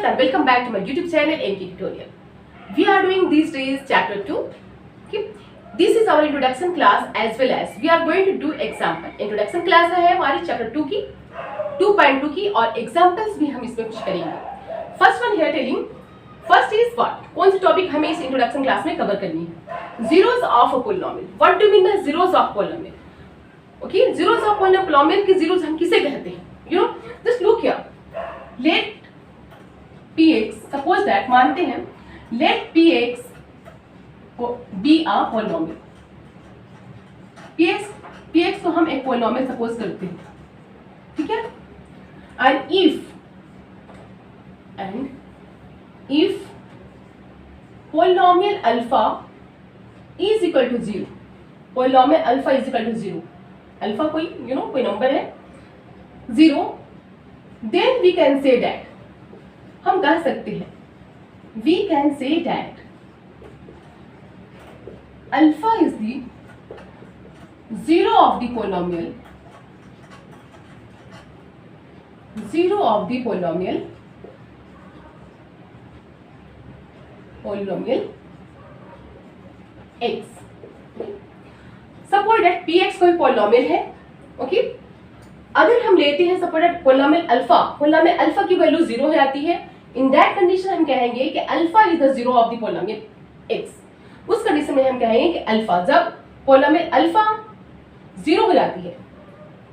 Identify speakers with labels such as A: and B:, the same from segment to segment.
A: and welcome back to my YouTube channel NK Tutorial. We are doing these days chapter 2. Okay, this is our introduction class as well as we are going to do example. Introduction class है हमारी chapter 2 की 2.2 की और examples भी हम इसमें कुछ करेंगे. First one here telling first is what? कौन सी टॉपिक हमें इस इंट्रोडक्शन क्लास में कवर करनी है? Zeros of a polynomial. What do you mean by zeros of polynomial? Okay, zeros of polynomial की zeros हम किसे कहते हैं? You know, just look here. Let px, suppose that मानते हैं let px be a polynomial. px को हम एक polynomial suppose करते हैं, ठीक है? And if polynomial alpha is equal to 0, polynomial alpha is equal to 0, alpha कोई कोई नंबर है 0, then we can say that, हम कह सकते हैं we can say that alpha is the zero of the polynomial x. Suppose that px कोई polynomial है. Okay, अगर हम लेते हैं सपोज दैट पॉलिनोमियल अल्फा की वैल्यू 0 हो जाती है. इन दैट कंडीशन हम कहेंगे कि alpha is the zero of the polynomial x. उस कंडीशन में हम कहेंगे कि अल्फा, जब पॉलिनोमियल अल्फा 0 हो जाती है,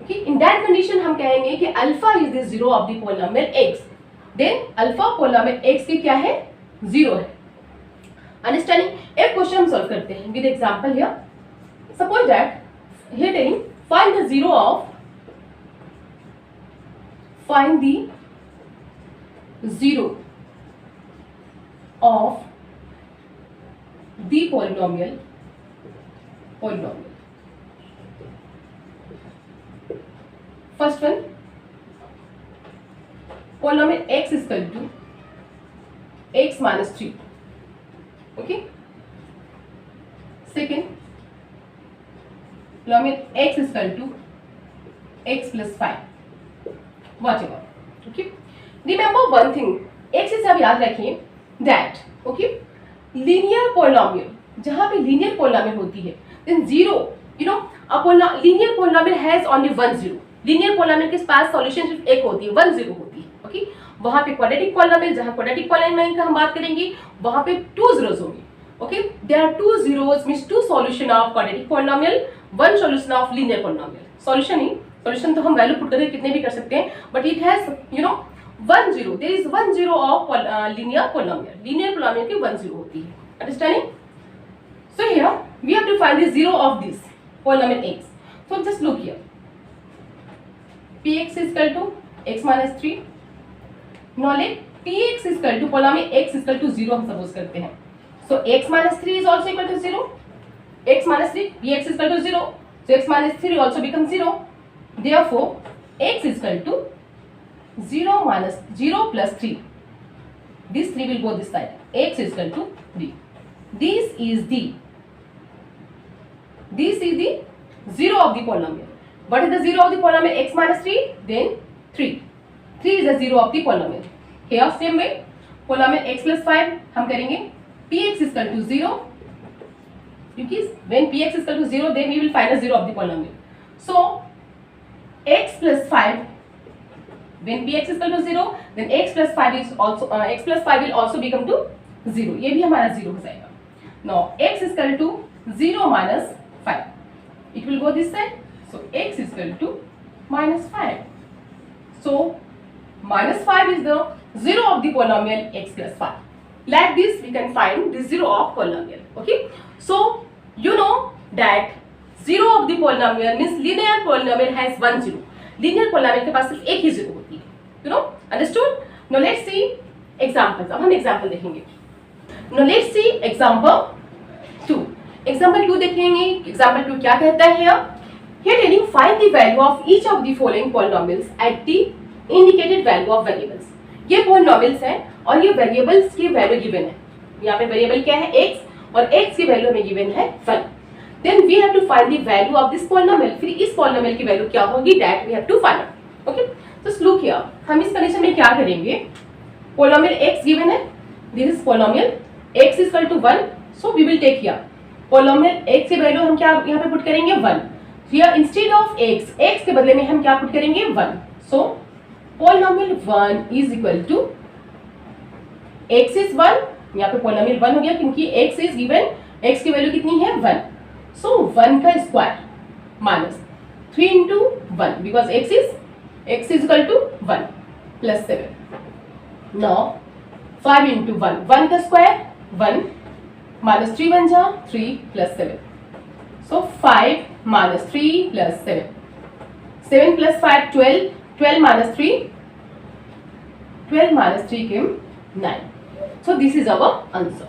A: ओके, इन दैट कंडीशन हम कहेंगे कि alpha is the zero of the polynomial x. Then alpha polynomial x की क्या है? 0 है. अंडरस्टैंडिंग? एक क्वेश्चन हम सॉल्व करते हैं with example here. Suppose that here telling find the zero of the polynomial. First one, polynomial x is equal to x minus 3. Okay. Second, polynomial x is equal to x plus 5. Whatever. Okay. Remember one thing. x से आप याद रखिए that, okay, linear polynomial, जहाँ पे linear polynomial होती है, then zero, a linear polynomial has only one zero. linear polynomial के पास solution सिर्फ एक होती है, 1 0 होती है. okay, वहाँ पे quadratic polynomial, जहाँ quadratic polynomial का हम बात करेंगे, वहाँ पे 2 zeros होंगे. okay, there are 2 zeros means 2 solution of quadratic polynomial, 1 solution of linear polynomial. solution तो हम वैल्यू पुट करके कितने भी कर सकते हैं, but it has 1 0. There is 1 0 of linear polynomial की 1 0 होती है. Understanding? So here we have to find the zero of this polynomial x. So just look here, px is equal to x minus 3. now let px is equal to polynomial x is equal to 0 हम suppose करते हैं. so x minus 3 is also equal to 0. x minus 3, px is equal to 0. so x minus 3 also becomes 0. therefore x is equal to 0 minus 0 plus 3. this 3 will go this side. x is equal to 3. this is the zero of the polynomial. what is the zero of the polynomial? x minus 3, then 3 is the zero of the polynomial. here same way polynomial x plus 5 हम करेंगे px is equal to 0, क्योंकि when px is equal to 0 then we will find the zero of the polynomial. so x plus 5, when px is equal to 0 then x plus 5 will also become to 0. ये भी हमारा 0 हो जाएगा. now x is equal to 0 minus 5, it will go this side. so x is equal to minus 5. so minus 5 is the zero of the polynomial x plus 5. like this we can find the zero of polynomial. okay, so you know that zero of the polynomial means linear polynomial has 1 0. linear polynomial के पास सिर्फ एक ही 0 होती है. understood? now let's see examples. अब हम example देखेंगे. now let's see example 2. example 2 देखेंगे. example 2 क्या कहता है? here telling find the value of each of the following polynomials at the indicated value of variables. ये polynomials है और ये variables की value given है. यहाँ पे variable क्या है? x, और x की value हमें given है 1. then we have to find the value of this polynomial. फिर इस polynomial की value क्या होगी? that we have to find out. okay, just look here. हम इस कंडीशन में क्या करेंगे? polynomial x given है, this is polynomial x is equal to 1, so we will take here polynomial x की वैल्यू हम क्या यहाँ पे पुट करेंगे 1, here instead of x के बदले में हम क्या पुट करेंगे 1, so polynomial 1 is equal to x is 1, यहाँ पे polynomial 1 हो गया क्योंकि x is given, x की वैल्यू कितनी है 1, so 1 का square minus 3 into 1 because x is equal to 1 plus 7. Now 5 into 1, 1 का स्क्वायर 1 minus 3 बन जा 3 plus 7. So 5 minus 3 plus 7. 7 plus 5 12. 12 minus 3. 12 minus 3 came 9. So this is our answer.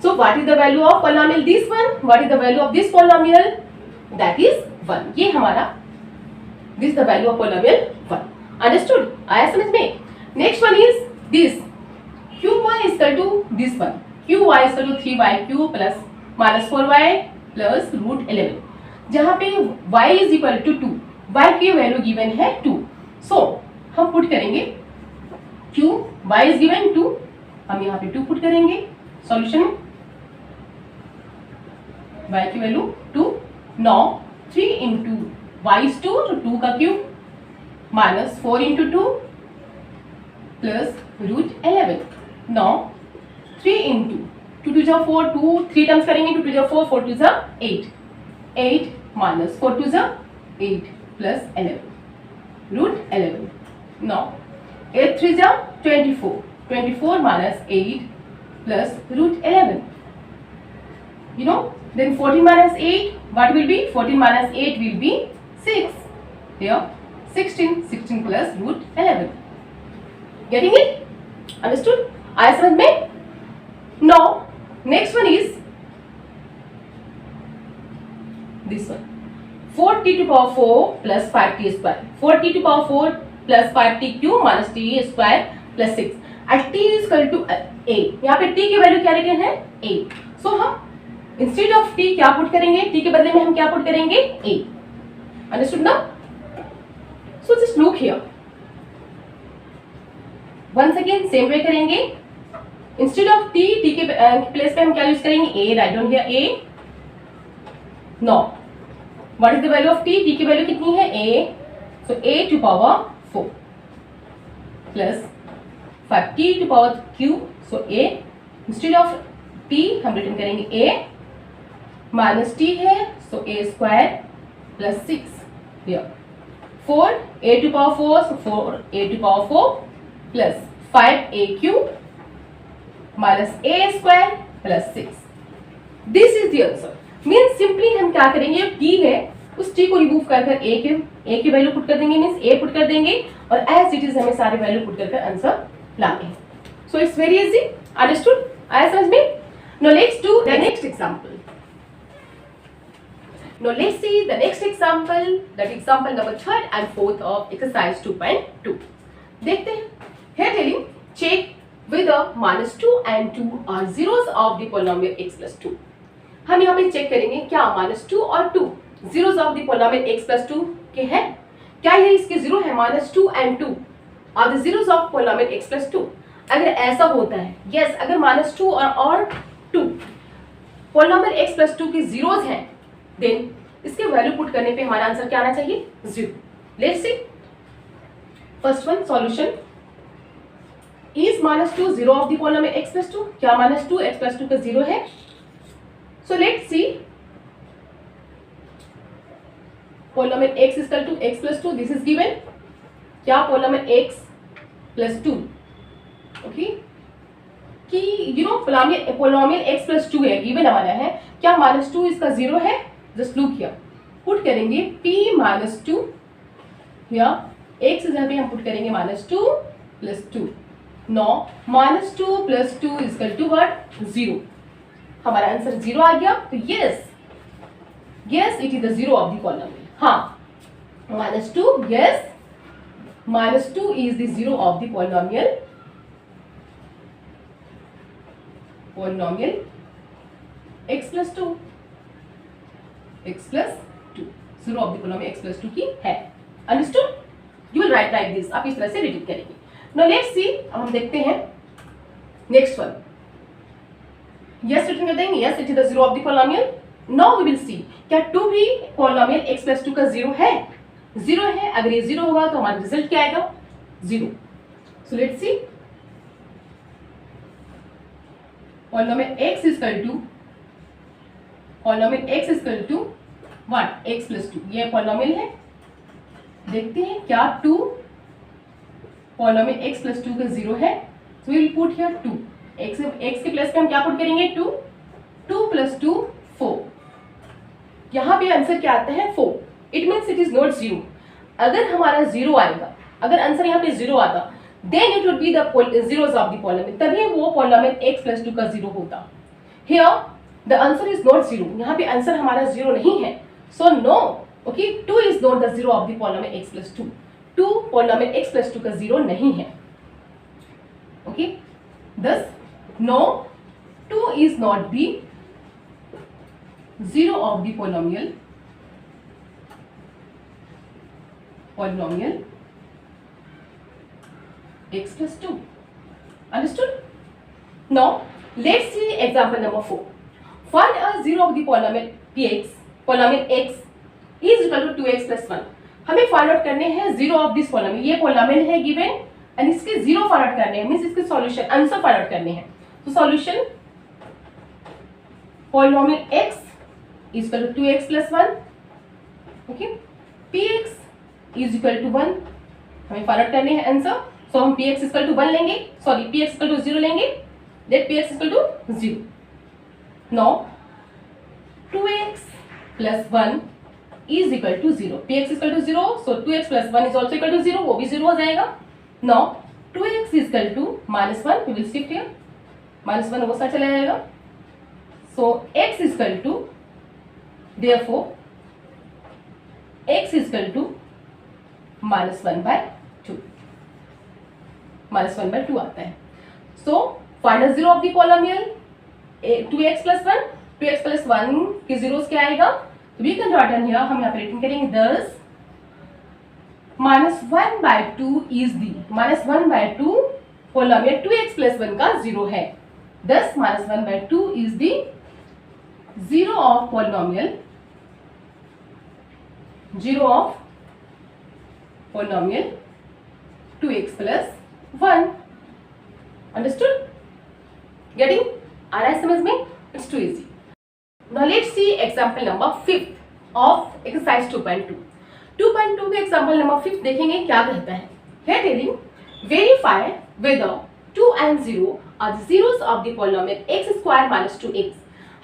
A: So what is the value of polynomial this one? What is the value of this polynomial? That is 1. ये हमारा this is the value of polynomial 1. Understood? आया समझ में? Next one is this. Qy is equal to this one. Qy is equal to 3yq plus minus 4y plus root 11. जहाँ पे y is equal to 2. y की value given है 2. So हम put करेंगे q, y is given 2. हम यहाँ पे 2 put करेंगे सॉल्यूशन में. y की value 2. Now 3 into y is 2, तो 2 का cube minus 4 into 2 plus root 11. Now 3 into 2 to 4, 2 3 terms करेंगे, 2 to 4, 4 to 8, 8 minus 4 to 8 plus 11 root 11. Now 8 3 24, 24 minus 8 plus root 11. You know, then 14 minus 8, what will be? 14 minus 8 will be 6. Here 16, 16 plus root 11. Getting it? Understood? आया समझ में? Now next one is this one. 4t to power 4 plus 5t square. 4t to power 4 plus 5t cube minus t square plus 6. At t is equal to a. यहाँ पे t की value क्या return है? a. So हम instead of t क्या put करेंगे? t के बदले में हम क्या पुट करेंगे? a. Understood now? So just look here. Once again same way करेंगे. इंस्टेड ऑफ t के प्लेस पे हम क्या यूज करेंगे? a. Write down here a. Now what is the value of t? t की वैल्यू कितनी है? a. So a to power 4 plus 5t to power q. So a instead of t हम return करेंगे a minus t है, so a square plus 6 here 4 a to power 4, so 4 a to power 4 plus 5 a cube minus a square plus 6. This is the answer. Means simply हम क्या करेंगे? t है, उस t को remove कर कर a की वैल्यू पुट कर देंगे, मीन्स a पुट कर देंगे और एज इट इज हमें सारे वैल्यू पुट कर आंसर लाने हैं. So it's very easy. Understood? आया समझ में? Now let's do the next example. Now let's see the next example, that example number 3rd and 4th of exercise 2.2. देखते हैं. Here telling check whether minus 2 and 2 are zeros of the polynomial x plus 2. हम यहाँ पे check करेंगे क्या minus 2 और 2 zeros of the polynomial x plus 2 के हैं. क्या ये इसके जीरो है? minus 2 and 2 are the zeros of polynomial x plus 2. अगर ऐसा होता है, yes, अगर minus 2 और 2 polynomial x plus 2 के जीरोस हैं, देन इसके वैल्यू पुट करने पे हमारा आंसर क्या आना चाहिए? 0. Let's see first one solution. Is minus 2 zero of the polynomial x plus 2? क्या माइनस 2 x plus 2 का जीरो है? सो let's see polynomial x is equal to x plus 2. This is given. क्या पॉलिनोमियल x plus 2 ओके कि you know polynomial x plus 2 है, given हमारा है. क्या minus 2 इसका जीरो है? Just look here. पुट करेंगे p माइनस 2 या x इज पे हम पुट करेंगे minus 2 plus 2. No minus 2 plus 2 is equal to what? 0. हमारा आंसर 0 आ गया. तो yes yes it is the zero of the polynomial. हाँ minus 2, yes minus 2 is the zero of the polynomial x plus 2. x plus 2 zero of the polynomial x plus 2 की है. Understood? You will write like this. आप इस तरह से repeat करेंगे. Now let's सी, अब हम देखते हैं नेक्स्ट वन। यस रिटर्न कर देंगे, yes it is the zero of the polynomial. Now we will see क्या 2 भी पॉलिनोमियल x + 2 का जीरो है? जीरो है। अगर ये जीरो होगा तो हमारा रिजल्ट क्या आएगा? Zero. So let's see, polynomial x equal to what? x + 2। ये पॉलिनोमियल है। देखते हैं क्या 2 पॉलिनोमियल x + 2 का जीरो है। So we will put here 2। x के प्लेस पे हम क्या पुट करेंगे? 2। 2 + 2 4। यहां पे आंसर क्या आता है? 4। It means it is not zero. अगर हमारा जीरो आएगा, अगर आंसर यहाँ पे जीरो आता, then it would be the zeros of the polynomial, तभी वो पॉलिनोमियल x + 2 का जीरो होता। Here the answer is not zero. यहाँ पे आंसर हमारा जीरो नहीं है। So no, okay, 2 is not the zero of the polynomial x + 2। 2 polynomial x + 2 का जीरो नहीं है। Okay, thus no, 2 is not the zero of the polynomial x + 2. Understood? Now let's see example number 4. Find a zero of the polynomial px, polynomial x is equal to 2x + 1. हमें find out करने हैं zero of this polynomial. ये polynomial है given and इसके zero find out करने हैं, means इसके solution, answer find out करने हैं। तो solution, polynomial x is equal to 2x + 1, okay, px is equal to 1, हमें फाइंड आउट करने हैं आंसर। सो हम px इक्वल टू 1 लेंगे, सॉरी px इक्वल टू 0 लेंगे, let px equal to 0। Now 2x + 1 is equal to 0। px equal to 0, so 2x + 1 is also equal to 0, वो भी 0 हो जाएगा। Now 2x equal to -1, we will shift here, -1 वो साथ चला जाएगा। So x equal to, therefore x equal to -1/2, -1/2 आता है। So find zero of the polynomial 2x + 1, 2x + 1 के जीरोस क्या आएगा? तो वी कैन राइट हियर, हम यहाँ पे रिटर्न करेंगे, thus -1/2 is the, -1/2 polynomial 2x + 1 का जीरो है। thus -1/2 is the zero of polynomial, zero of polynomial 2x + 1। Understood? Getting? आ रहा है समझ में? It's too easy. Now let's see example number 5 of exercise 2.2। 2.2 के एग्जांपल नंबर 5 देखेंगे क्या कहता है। Here telling verify whether 2 and 0 are the zeros of the polynomial x² - 2x।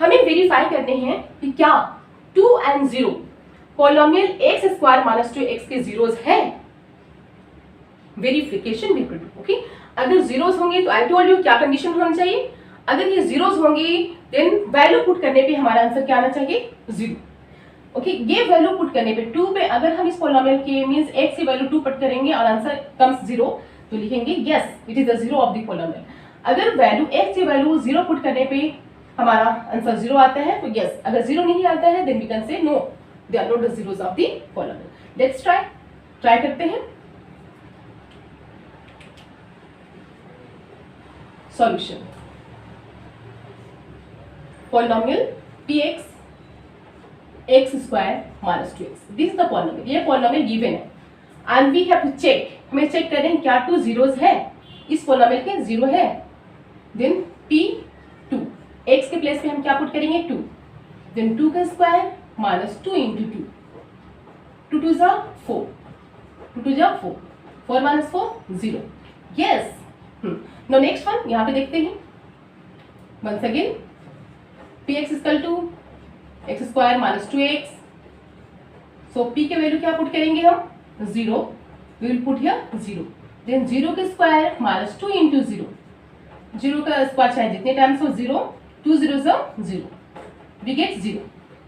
A: हमें वेरीफाई करने हैं कि क्या 2 and 0 पॉलिनोमियल x² - 2x के जीरोस हैं। वेरिफिकेशन भी कर दो, ओके। अगर जीरोस होंगे तो आई टोल्ड यू क्या कंडीशन होना चाहिए। अगर ये जीरोस होंगी देन वैल्यू पुट करने पे हमारा आंसर क्या आना चाहिए? 0, ओके। ये वैल्यू पुट करने पे 2 पे अगर हम इस पॉलिनोमियल के मींस x की वैल्यू 2 पुट करेंगे और आंसर कम्स 0, तो लिखेंगे yes it is the zero of the polynomial. अगर वैल्यू x की वैल्यू 0 पुट करने पे हमारा आंसर 0 आता है तो यस, अगर 0 नहीं आता है then we can say no, they are not the zeros of the polynomial. Let's try करते हैं। Solution, polynomial px x² - 2x, this is the polynomial. ये पॉलिनोमियल गिवन है and we have to check, हमें check करें क्या 2 zeros है इस polynomial के? 0 है। देन p2, x के प्लेस पे हम क्या पुट करेंगे? 2, देन 2 का स्क्वायर -2 × 2, 2 2 जा 4, 2 2 जा 4, 4 - 4 0, यस। नाउ नेक्स्ट वन यहाँ पे देखते हैं। Once again px equal to x² - 2x, so p के वैल्यू क्या पुट करेंगे हम? 0, we will put here 0, then 0 के स्क्वायर -2 × 0, 0 का स्क्वायर चाहे जितने टाइम्स हो 0, 2 0 0, we get 0।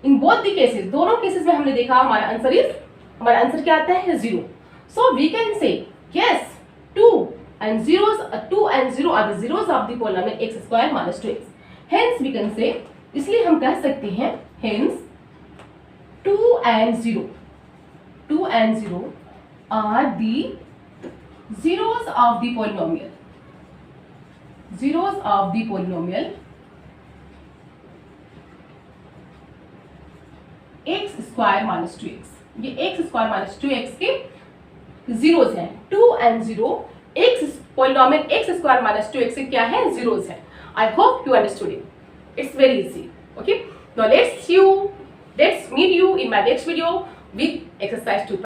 A: In both the cases, दोनों केसेस में हमने देखा हमारा आंसर क्या आता है? 0। So we can say yes 2 and 0 are the zeros of the polynomial x² - 2x। Hence we can say, इसलिए हम कह सकते हैं hence 2 and 0 are the zeros of the polynomial, zeros of the polynomial x square minus 2x, ये x square minus 2x के zeros हैं, 2 and 0, x polynomial x square minus 2x के क्या है, zeros हैं. I hope you understood it. It's very easy. Okay, now let's meet you in my next video with exercise 2.